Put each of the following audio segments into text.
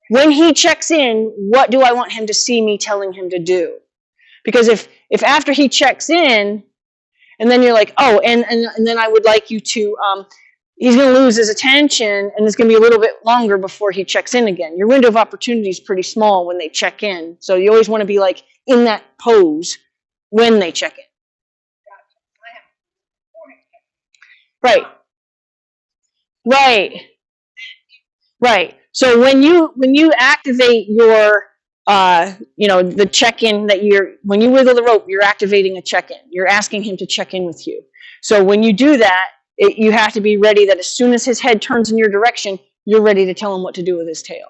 When he checks in, what do I want him to see me telling him to do? Because if after he checks in, and then you're like, oh, and then I would like you to, he's going to lose his attention, and it's going to be a little bit longer before he checks in again. Your window of opportunity is pretty small when they check in, so you always want to be like in that pose when they check in. Right. Right. Right. So when you activate your the check-in that when you wiggle the rope, you're activating a check-in. You're asking him to check in with you. So when you do that, you have to be ready that as soon as his head turns in your direction, you're ready to tell him what to do with his tail.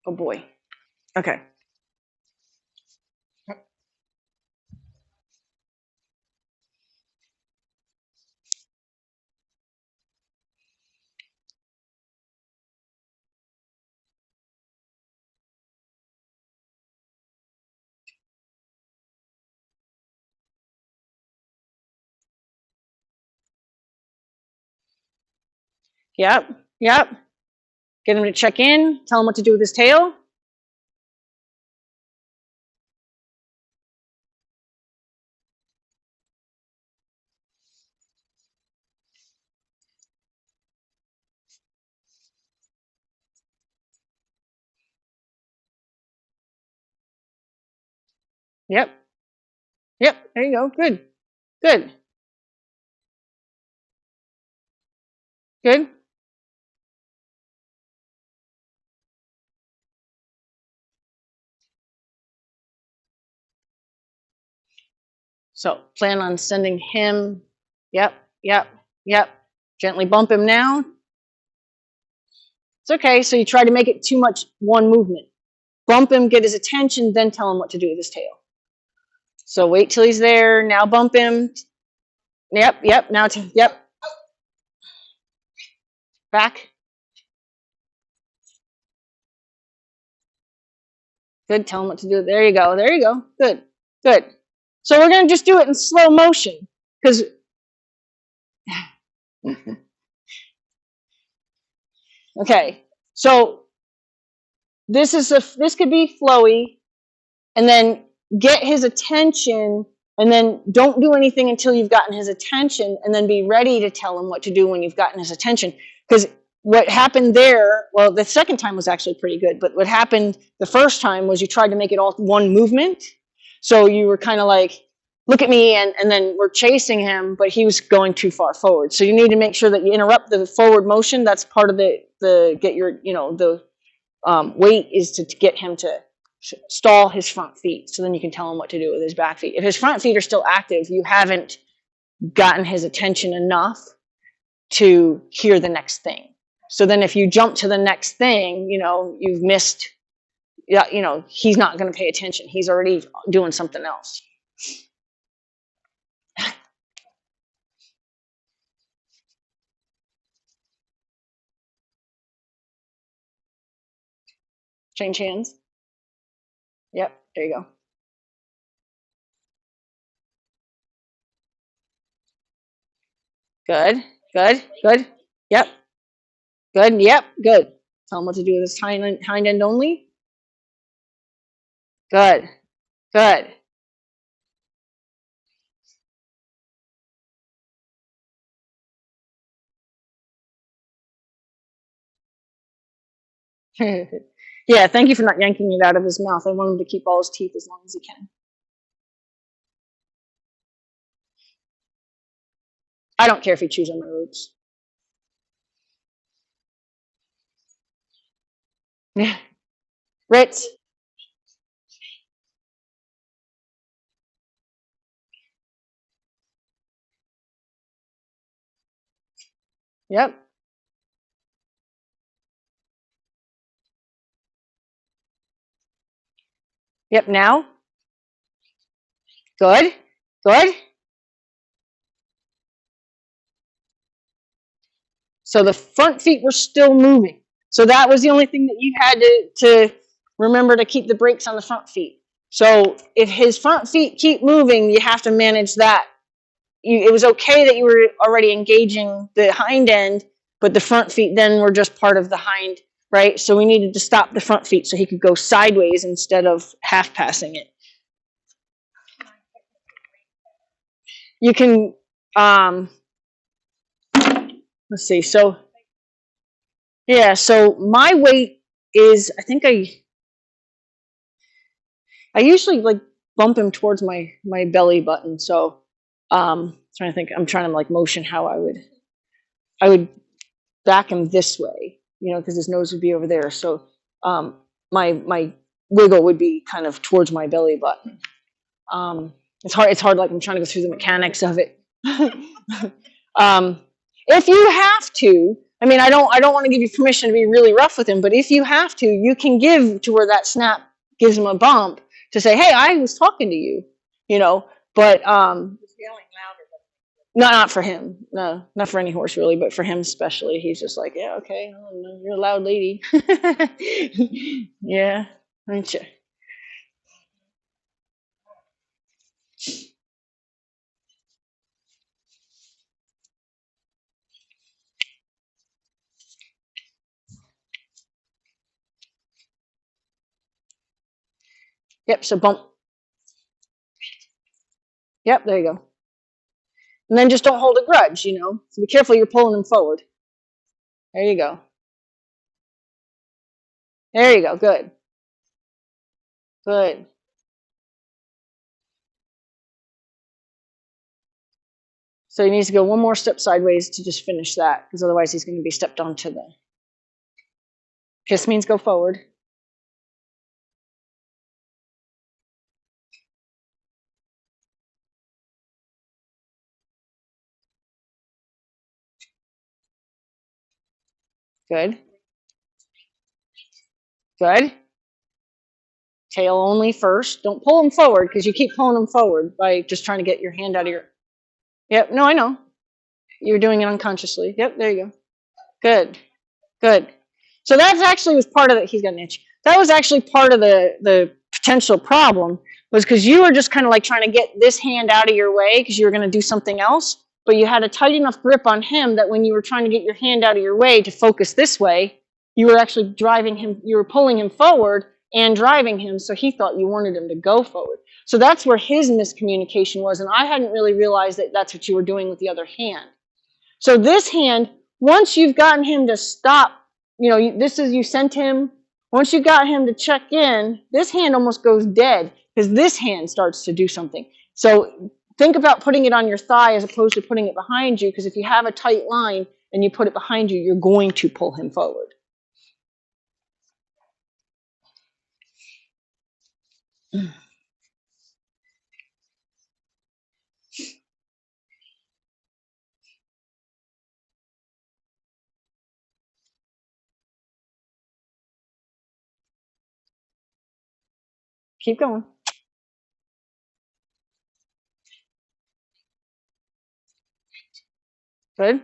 Oh boy. Okay. Yep. Yep. Get him to check in, tell him what to do with his tail. Yep. Yep. There you go. Good. Good. Good. So plan on sending him. Yep. Yep. Yep. Gently bump him now. It's okay. So you try to make it too much one movement. Bump him, get his attention, then tell him what to do with his tail. So wait till he's there. Now bump him. Yep. Yep. Now, yep. Back. Good. Tell him what to do. There you go. There you go. Good. Good. So we're going to just do it in slow motion because. Okay. So this could be flowy, and then get his attention, and then don't do anything until you've gotten his attention, and then be ready to tell him what to do when you've gotten his attention. Because what happened there, well, the second time was actually pretty good, but what happened the first time was you tried to make it all one movement. So you were kind of like, look at me, and then we're chasing him, but he was going too far forward. So you need to make sure that you interrupt the forward motion. That's part of the get your, the weight is to get him to stall his front feet. So then you can tell him what to do with his back feet. If his front feet are still active, you haven't gotten his attention enough to hear the next thing. So then if you jump to the next thing, you've missed, he's not going to pay attention. He's already doing something else. Change hands. Yep, there you go. Good, good, good. Yep. Good, yep, good. Tell him what to do with his hind end only. Good, good. Yeah, thank you for not yanking it out of his mouth. I want him to keep all his teeth as long as he can. I don't care if he chews on my roots. Yeah. Ritz. Yep. Yep, now. Good, good. So the front feet were still moving. So that was the only thing that you had to remember, to keep the brakes on the front feet. So if his front feet keep moving, you have to manage that. It was okay that you were already engaging the hind end, but the front feet then were just part of the hind, right? So we needed to stop the front feet so he could go sideways instead of half passing it. You can, let's see. So, yeah, so my weight is, I think I usually like bump him towards my belly button. So, trying to think, I'm trying to like motion how I would back him this way, you know, because his nose would be over there. So, my wiggle would be kind of towards my belly button. It's hard. Like I'm trying to go through the mechanics of it. If you have to, I mean, I don't want to give you permission to be really rough with him, but if you have to, you can give to where that snap gives him a bump to say, hey, I was talking to you, you know, but, not for him. No, not for any horse really, but for him especially. He's just like, yeah, okay, oh, you're a loud lady. Yeah, aren't you? Yep, so bump. Yep, there you go. And then just don't hold a grudge, you know. So be careful you're pulling them forward. There you go. There you go. Good. Good. So he needs to go one more step sideways to just finish that, because otherwise he's going to be stepped onto the... Kiss means go forward. Good. Good. Tail only first. Don't pull him forward, because you keep pulling him forward by just trying to get your hand out of your... Yep, no, I know. You're doing it unconsciously. Yep, there you go. Good. Good. So that actually was part of the... He's got an itch. That was actually part of the potential problem, was because you were just kind of like trying to get this hand out of your way because you were going to do something else, but you had a tight enough grip on him that when you were trying to get your hand out of your way to focus this way, you were actually driving him, you were pulling him forward and driving him, so he thought you wanted him to go forward. So that's where his miscommunication was, and I hadn't really realized that that's what you were doing with the other hand. So this hand, once you've gotten him to stop, you know, you sent him, once you got him to check in, this hand almost goes dead because this hand starts to do something. So think about putting it on your thigh as opposed to putting it behind you, because if you have a tight line and you put it behind you, you're going to pull him forward. Keep going. Good.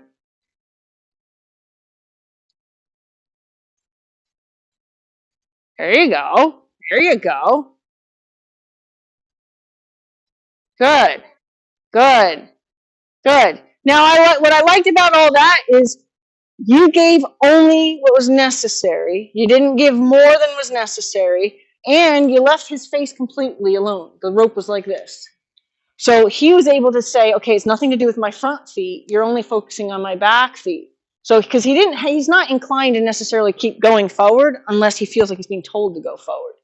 There you go. There you go. Good. Good. Good. Now, what I liked about all that is you gave only what was necessary. You didn't give more than was necessary, and you left his face completely alone. The rope was like this. So he was able to say, okay, it's nothing to do with my front feet. You're only focusing on my back feet. So because he's not inclined to necessarily keep going forward unless he feels like he's being told to go forward.